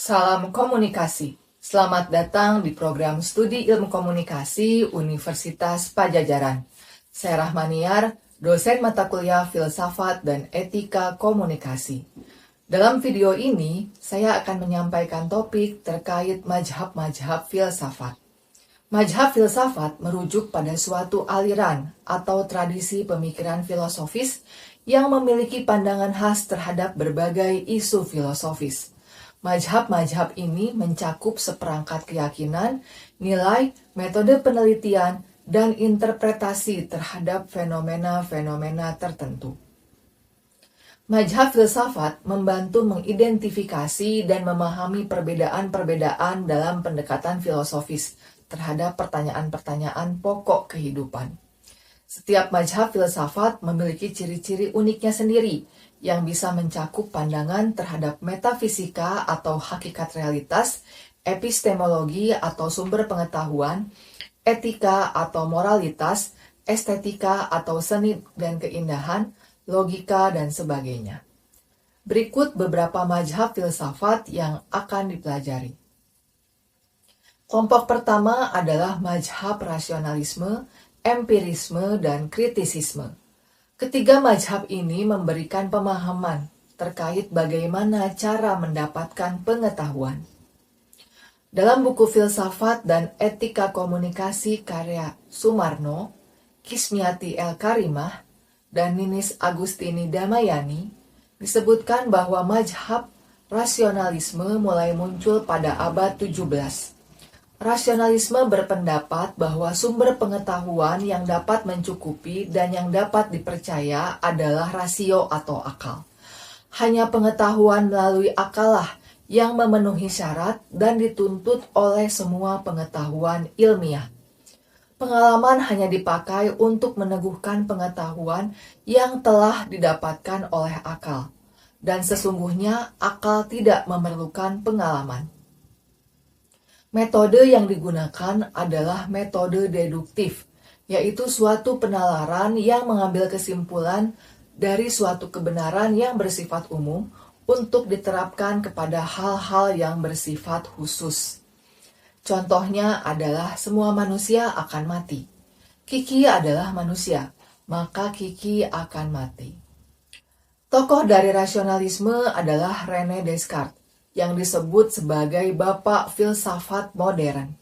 Salam komunikasi. Selamat datang di program studi ilmu komunikasi Universitas Pajajaran. Saya Rahmaniar, dosen mata kuliah Filsafat dan Etika Komunikasi. Dalam video ini, saya akan menyampaikan topik terkait mazhab-mazhab filsafat. Mazhab filsafat merujuk pada suatu aliran atau tradisi pemikiran filosofis yang memiliki pandangan khas terhadap berbagai isu filosofis. Mazhab-mazhab ini mencakup seperangkat keyakinan, nilai, metode penelitian, dan interpretasi terhadap fenomena-fenomena tertentu. Mazhab filsafat membantu mengidentifikasi dan memahami perbedaan-perbedaan dalam pendekatan filosofis terhadap pertanyaan-pertanyaan pokok kehidupan. Setiap mazhab filsafat memiliki ciri-ciri uniknya sendiri yang bisa mencakup pandangan terhadap metafisika atau hakikat realitas, epistemologi atau sumber pengetahuan, etika atau moralitas, estetika atau seni dan keindahan, logika, dan sebagainya. Berikut beberapa mazhab filsafat yang akan dipelajari. Kelompok pertama adalah mazhab rasionalisme, empirisme, dan kritisisme. Ketiga mazhab ini memberikan pemahaman terkait bagaimana cara mendapatkan pengetahuan. Dalam buku Filsafat dan Etika Komunikasi karya Sumarno, Kismiati El-Karimah, dan Ninis Agustini Damayani, disebutkan bahwa mazhab rasionalisme mulai muncul pada abad 17. Rasionalisme berpendapat bahwa sumber pengetahuan yang dapat mencukupi dan yang dapat dipercaya adalah rasio atau akal. Hanya pengetahuan melalui akal lah yang memenuhi syarat dan dituntut oleh semua pengetahuan ilmiah. Pengalaman hanya dipakai untuk meneguhkan pengetahuan yang telah didapatkan oleh akal, dan sesungguhnya akal tidak memerlukan pengalaman. Metode yang digunakan adalah metode deduktif, yaitu suatu penalaran yang mengambil kesimpulan dari suatu kebenaran yang bersifat umum untuk diterapkan kepada hal-hal yang bersifat khusus. Contohnya adalah semua manusia akan mati. Kiki adalah manusia, maka Kiki akan mati. Tokoh dari rasionalisme adalah René Descartes, yang disebut sebagai bapak filsafat modern.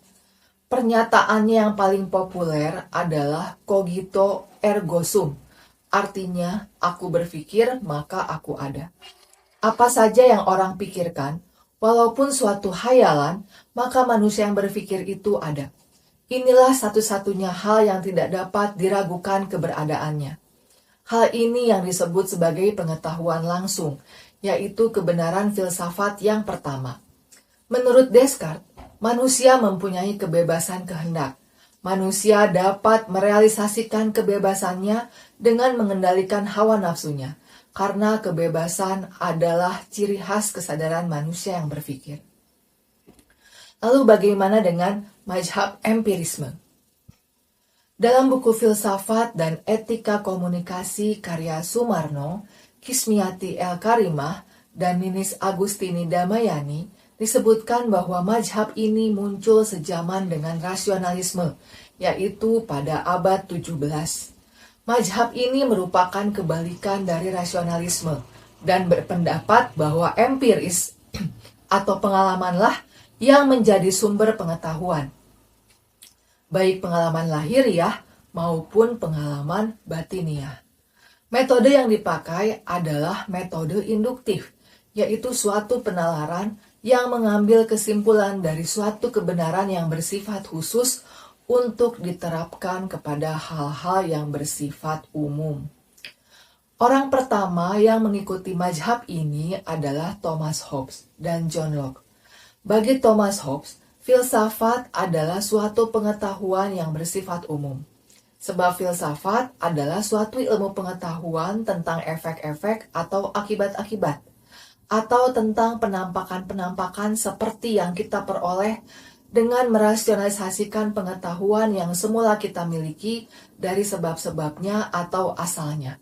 Pernyataannya yang paling populer adalah cogito ergo sum, artinya aku berpikir maka aku ada. Apa saja yang orang pikirkan, walaupun suatu hayalan, maka manusia yang berpikir itu ada. Inilah satu-satunya hal yang tidak dapat diragukan keberadaannya. Hal ini yang disebut sebagai pengetahuan langsung, yaitu kebenaran filsafat yang pertama. Menurut Descartes, manusia mempunyai kebebasan kehendak. Manusia dapat merealisasikan kebebasannya dengan mengendalikan hawa nafsunya, karena kebebasan adalah ciri khas kesadaran manusia yang berpikir. Lalu bagaimana dengan mazhab empirisme? Dalam buku Filsafat dan Etika Komunikasi karya Sumarno, Kismiati El-Karimah, dan Ninis Agustini Damayani, disebutkan bahwa mazhab ini muncul sejaman dengan rasionalisme, yaitu pada abad 17. Mazhab ini merupakan kebalikan dari rasionalisme dan berpendapat bahwa empiris atau pengalamanlah yang menjadi sumber pengetahuan, baik pengalaman lahiriah maupun pengalaman batiniah. Metode yang dipakai adalah metode induktif, yaitu suatu penalaran yang mengambil kesimpulan dari suatu kebenaran yang bersifat khusus untuk diterapkan kepada hal-hal yang bersifat umum. Orang pertama yang mengikuti mazhab ini adalah Thomas Hobbes dan John Locke. Bagi Thomas Hobbes, filsafat adalah suatu pengetahuan yang bersifat umum. Sebab filsafat adalah suatu ilmu pengetahuan tentang efek-efek atau akibat-akibat, atau tentang penampakan-penampakan seperti yang kita peroleh dengan merasionalisasikan pengetahuan yang semula kita miliki dari sebab-sebabnya atau asalnya.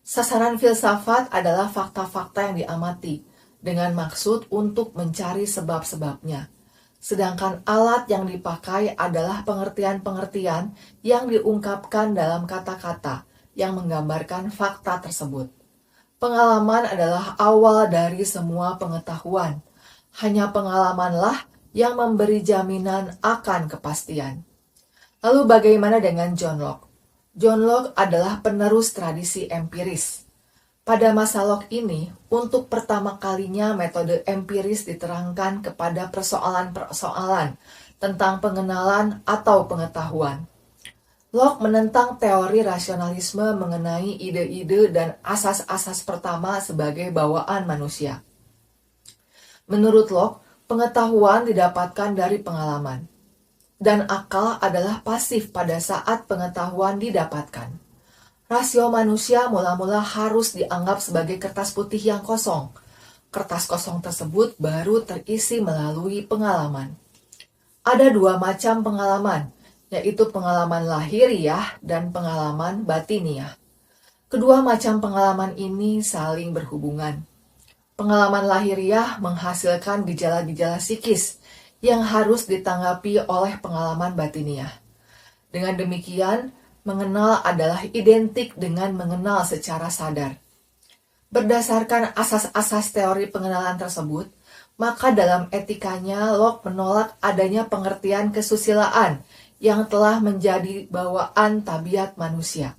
Sasaran filsafat adalah fakta-fakta yang diamati, dengan maksud untuk mencari sebab-sebabnya. Sedangkan alat yang dipakai adalah pengertian-pengertian yang diungkapkan dalam kata-kata yang menggambarkan fakta tersebut. Pengalaman adalah awal dari semua pengetahuan. Hanya pengalamanlah yang memberi jaminan akan kepastian. Lalu bagaimana dengan John Locke? John Locke adalah penerus tradisi empiris. Pada masa Locke ini, untuk pertama kalinya metode empiris diterangkan kepada persoalan-persoalan tentang pengenalan atau pengetahuan. Locke menentang teori rasionalisme mengenai ide-ide dan asas-asas pertama sebagai bawaan manusia. Menurut Locke, pengetahuan didapatkan dari pengalaman, dan akal adalah pasif pada saat pengetahuan didapatkan. Rasio manusia mula-mula harus dianggap sebagai kertas putih yang kosong. Kertas kosong tersebut baru terisi melalui pengalaman. Ada dua macam pengalaman, yaitu pengalaman lahiriah dan pengalaman batiniah. Kedua macam pengalaman ini saling berhubungan. Pengalaman lahiriah menghasilkan gejala-gejala psikis yang harus ditanggapi oleh pengalaman batiniah. Dengan demikian, mengenal adalah identik dengan mengenal secara sadar. Berdasarkan asas-asas teori pengenalan tersebut, maka dalam etikanya Locke menolak adanya pengertian kesusilaan yang telah menjadi bawaan tabiat manusia.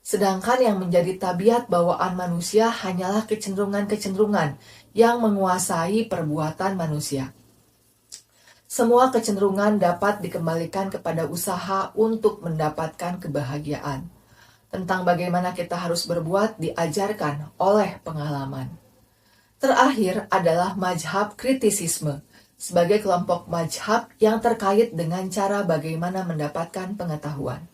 Sedangkan yang menjadi tabiat bawaan manusia hanyalah kecenderungan-kecenderungan yang menguasai perbuatan manusia. Semua kecenderungan dapat dikembalikan kepada usaha untuk mendapatkan kebahagiaan. Tentang bagaimana kita harus berbuat diajarkan oleh pengalaman. Terakhir adalah mazhab kritisisme, sebagai kelompok mazhab yang terkait dengan cara bagaimana mendapatkan pengetahuan.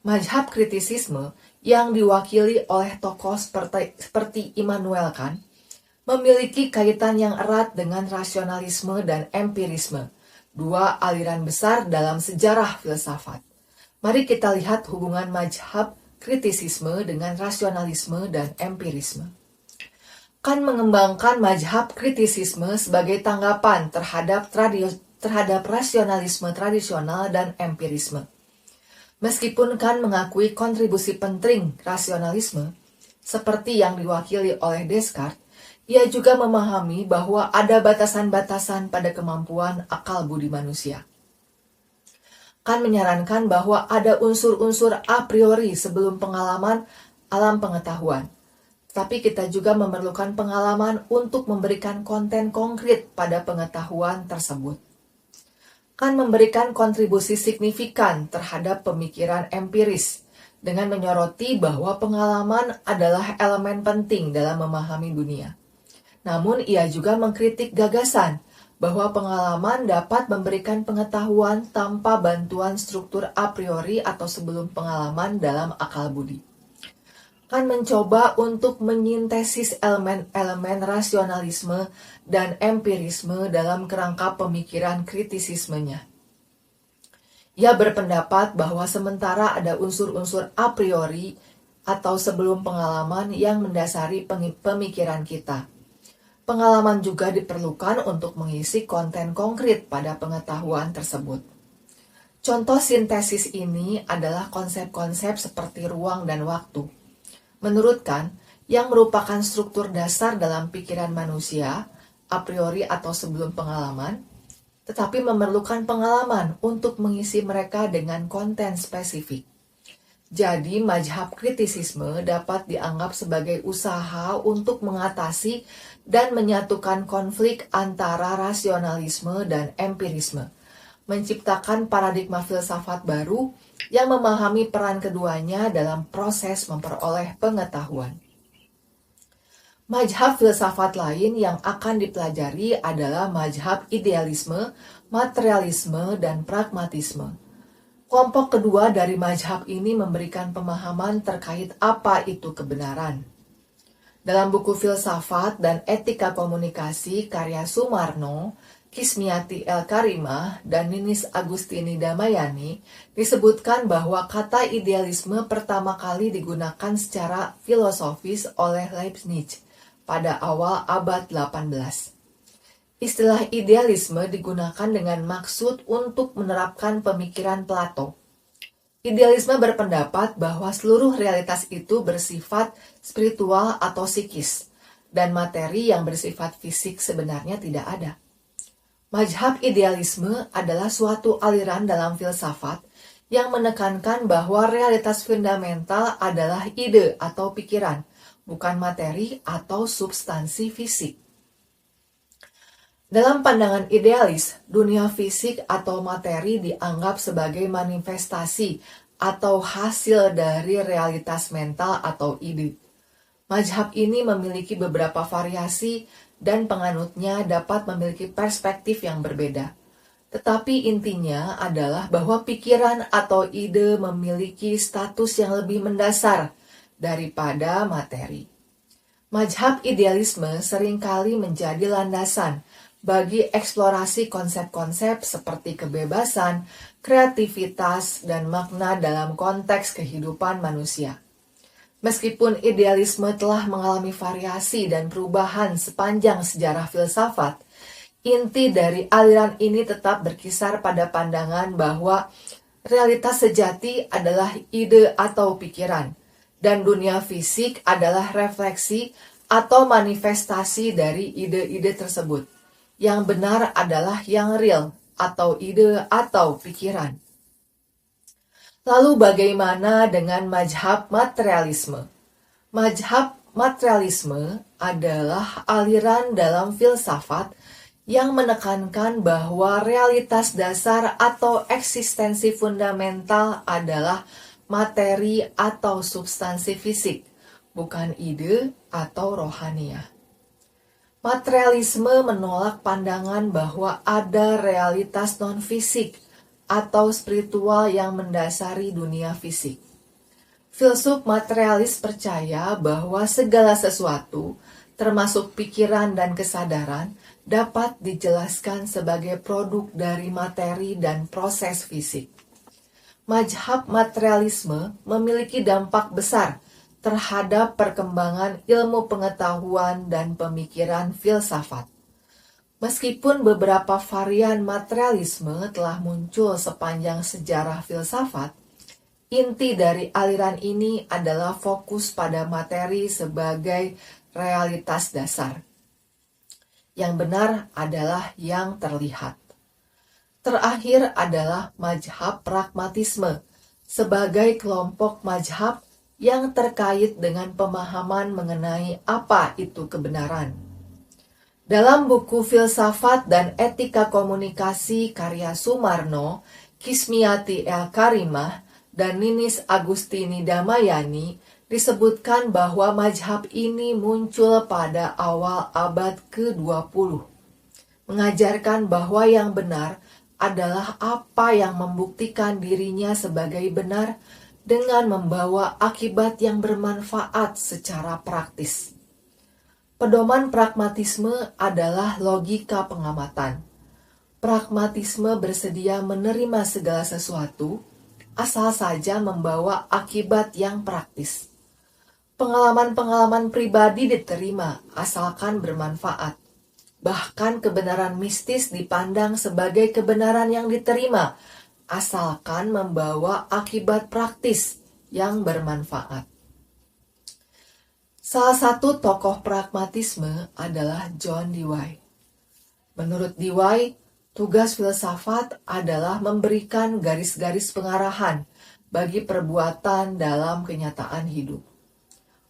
Mazhab kritisisme yang diwakili oleh tokoh seperti Immanuel Kant memiliki kaitan yang erat dengan rasionalisme dan empirisme, dua aliran besar dalam sejarah filsafat. Mari kita lihat hubungan mazhab kritisisme dengan rasionalisme dan empirisme. Kant mengembangkan mazhab kritisisme sebagai tanggapan terhadap rasionalisme tradisional dan empirisme. Meskipun Kant mengakui kontribusi penting rasionalisme, seperti yang diwakili oleh Descartes, ia juga memahami bahwa ada batasan-batasan pada kemampuan akal budi manusia. Kant menyarankan bahwa ada unsur-unsur a priori sebelum pengalaman alam pengetahuan. Tapi kita juga memerlukan pengalaman untuk memberikan konten konkret pada pengetahuan tersebut. Kant memberikan kontribusi signifikan terhadap pemikiran empiris dengan menyoroti bahwa pengalaman adalah elemen penting dalam memahami dunia. Namun ia juga mengkritik gagasan bahwa pengalaman dapat memberikan pengetahuan tanpa bantuan struktur a priori atau sebelum pengalaman dalam akal budi. Kant mencoba untuk menyintesis elemen-elemen rasionalisme dan empirisme dalam kerangka pemikiran kritisismenya. Ia berpendapat bahwa sementara ada unsur-unsur a priori atau sebelum pengalaman yang mendasari pemikiran kita, pengalaman juga diperlukan untuk mengisi konten konkret pada pengetahuan tersebut. Contoh sintesis ini adalah konsep-konsep seperti ruang dan waktu. Menurut Kant, yang merupakan struktur dasar dalam pikiran manusia, a priori atau sebelum pengalaman, tetapi memerlukan pengalaman untuk mengisi mereka dengan konten spesifik. Jadi, mazhab kritisisme dapat dianggap sebagai usaha untuk mengatasi dan menyatukan konflik antara rasionalisme dan empirisme, menciptakan paradigma filsafat baru yang memahami peran keduanya dalam proses memperoleh pengetahuan. Mazhab filsafat lain yang akan dipelajari adalah mazhab idealisme, materialisme, dan pragmatisme. Kelompok kedua dari mazhab ini memberikan pemahaman terkait apa itu kebenaran. Dalam buku Filsafat dan Etika Komunikasi karya Sumarno, Kismiati El-Karimah, dan Ninis Agustini Damayani disebutkan bahwa kata idealisme pertama kali digunakan secara filosofis oleh Leibniz pada awal abad 18. Istilah idealisme digunakan dengan maksud untuk menerapkan pemikiran Plato. Idealisme berpendapat bahwa seluruh realitas itu bersifat spiritual atau psikis, dan materi yang bersifat fisik sebenarnya tidak ada. Mazhab idealisme adalah suatu aliran dalam filsafat yang menekankan bahwa realitas fundamental adalah ide atau pikiran, bukan materi atau substansi fisik. Dalam pandangan idealis, dunia fisik atau materi dianggap sebagai manifestasi atau hasil dari realitas mental atau ide. Mazhab ini memiliki beberapa variasi dan penganutnya dapat memiliki perspektif yang berbeda. Tetapi intinya adalah bahwa pikiran atau ide memiliki status yang lebih mendasar daripada materi. Mazhab idealisme seringkali menjadi landasan bagi eksplorasi konsep-konsep seperti kebebasan, kreativitas, dan makna dalam konteks kehidupan manusia. Meskipun idealisme telah mengalami variasi dan perubahan sepanjang sejarah filsafat, inti dari aliran ini tetap berkisar pada pandangan bahwa realitas sejati adalah ide atau pikiran, dan dunia fisik adalah refleksi atau manifestasi dari ide-ide tersebut. Yang benar adalah yang real atau ide atau pikiran. Lalu bagaimana dengan mazhab materialisme? Mazhab materialisme adalah aliran dalam filsafat yang menekankan bahwa realitas dasar atau eksistensi fundamental adalah materi atau substansi fisik, bukan ide atau rohaniah. Materialisme menolak pandangan bahwa ada realitas non-fisik atau spiritual yang mendasari dunia fisik. Filsuf materialis percaya bahwa segala sesuatu, termasuk pikiran dan kesadaran, dapat dijelaskan sebagai produk dari materi dan proses fisik. Mazhab materialisme memiliki dampak besar terhadap perkembangan ilmu pengetahuan dan pemikiran filsafat. Meskipun beberapa varian materialisme telah muncul sepanjang sejarah filsafat, inti dari aliran ini adalah fokus pada materi sebagai realitas dasar. Yang benar adalah yang terlihat. Terakhir adalah mazhab pragmatisme sebagai kelompok mazhab yang terkait dengan pemahaman mengenai apa itu kebenaran. Dalam buku Filsafat dan Etika Komunikasi karya Sumarno, Kismiati El-Karimah, dan Ninis Agustini Damayani disebutkan bahwa mazhab ini muncul pada awal abad ke-20. Mengajarkan bahwa yang benar adalah apa yang membuktikan dirinya sebagai benar dengan membawa akibat yang bermanfaat secara praktis. Pedoman pragmatisme adalah logika pengamatan. Pragmatisme bersedia menerima segala sesuatu, asal saja membawa akibat yang praktis. Pengalaman-pengalaman pribadi diterima, asalkan bermanfaat. Bahkan kebenaran mistis dipandang sebagai kebenaran yang diterima, asalkan membawa akibat praktis yang bermanfaat. Salah satu tokoh pragmatisme adalah John Dewey. Menurut Dewey, tugas filsafat adalah memberikan garis-garis pengarahan bagi perbuatan dalam kenyataan hidup.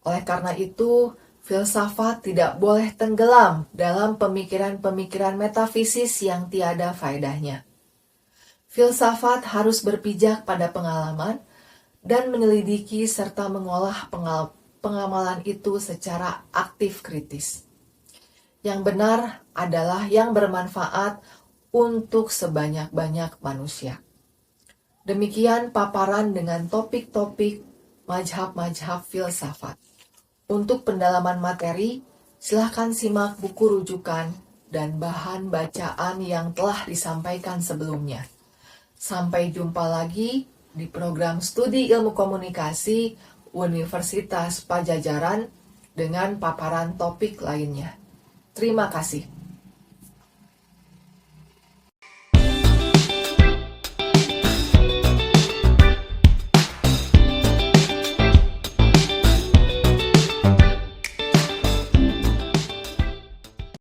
Oleh karena itu, filsafat tidak boleh tenggelam dalam pemikiran-pemikiran metafisis yang tiada faedahnya. Filsafat harus berpijak pada pengalaman dan menyelidiki serta mengolah pengamalan itu secara aktif kritis. Yang benar adalah yang bermanfaat untuk sebanyak-banyak manusia. Demikian paparan dengan topik-topik mazhab-mazhab filsafat. Untuk pendalaman materi, silahkan simak buku rujukan dan bahan bacaan yang telah disampaikan sebelumnya. Sampai jumpa lagi di program studi ilmu komunikasi Universitas Pajajaran dengan paparan topik lainnya. Terima kasih.